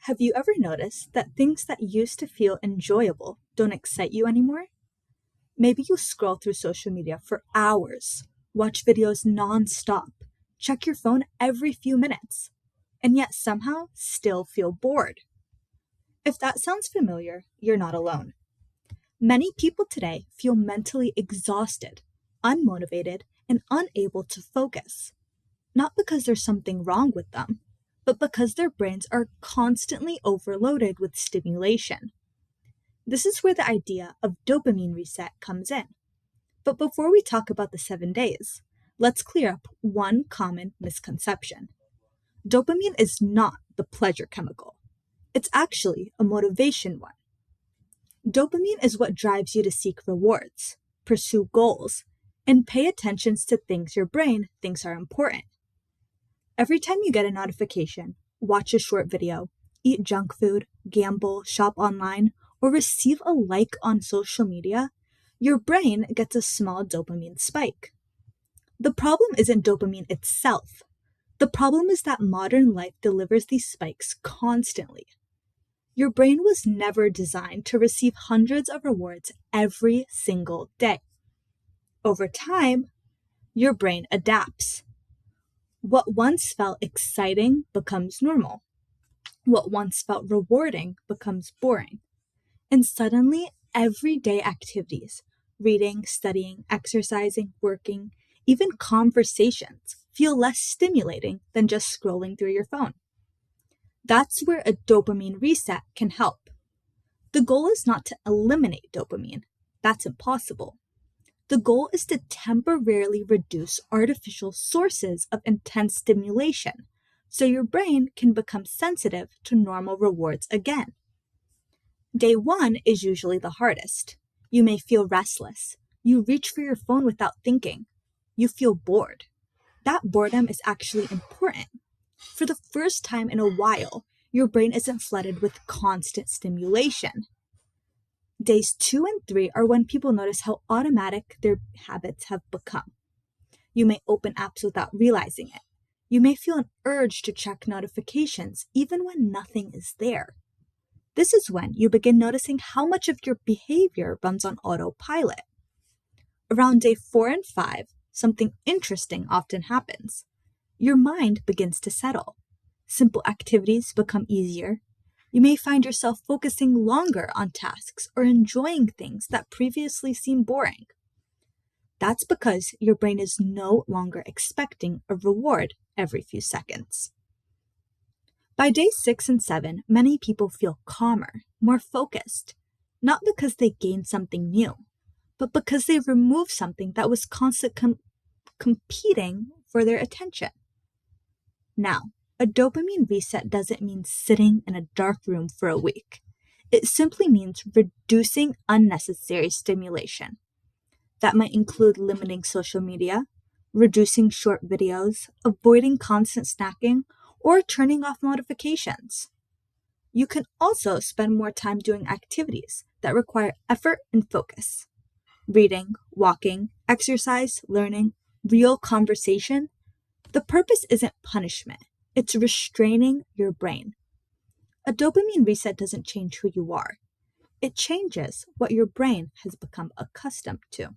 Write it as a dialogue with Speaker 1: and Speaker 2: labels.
Speaker 1: Have you ever noticed that things that used to feel enjoyable don't excite you anymore? Maybe you scroll through social media for hours, watch videos nonstop, check your phone every few minutes, and yet somehow still feel bored. If that sounds familiar, you're not alone. Many people today feel mentally exhausted, unmotivated, and unable to focus, not because there's something wrong with them, but because their brains are constantly overloaded with stimulation. This is where the idea of dopamine reset comes in. But before we talk about the 7 days, let's clear up one common misconception. Dopamine is not the pleasure chemical. It's actually a motivation one. Dopamine is what drives you to seek rewards, pursue goals, and pay attention to things your brain thinks are important. Every time you get a notification, watch a short video, eat junk food, gamble, shop online, or receive a like on social media, your brain gets a small dopamine spike. The problem isn't dopamine itself. The problem is that modern life delivers these spikes constantly. Your brain was never designed to receive hundreds of rewards every single day. Over time, your brain adapts. What once felt exciting becomes normal. What once felt rewarding becomes boring. And suddenly, everyday activities, reading, studying, exercising, working, even conversations, feel less stimulating than just scrolling through your phone. That's where a dopamine reset can help. The goal is not to eliminate dopamine. That's impossible. The goal is to temporarily reduce artificial sources of intense stimulation so your brain can become sensitive to normal rewards again. Day 1 is usually the hardest. You may feel restless. You reach for your phone without thinking. You feel bored. That boredom is actually important. For the first time in a while, your brain isn't flooded with constant stimulation. Days 2 and 3 are when people notice how automatic their habits have become. You may open apps without realizing it. You may feel an urge to check notifications even when nothing is there. This is when you begin noticing how much of your behavior runs on autopilot. Around day 4 and 5, something interesting often happens. Your mind begins to settle. Simple activities become easier. You may find yourself focusing longer on tasks or enjoying things that previously seemed boring. That's because your brain is no longer expecting a reward every few seconds. By day 6 and 7, many people feel calmer, more focused, not because they gained something new, but because they removed something that was constantly competing for their attention. Now, a dopamine reset doesn't mean sitting in a dark room for a week. It simply means reducing unnecessary stimulation. That might include limiting social media, reducing short videos, avoiding constant snacking, or turning off notifications. You can also spend more time doing activities that require effort and focus. Reading, walking, exercise, learning, real conversation. The purpose isn't punishment. It's restraining your brain. A dopamine reset doesn't change who you are. It changes what your brain has become accustomed to.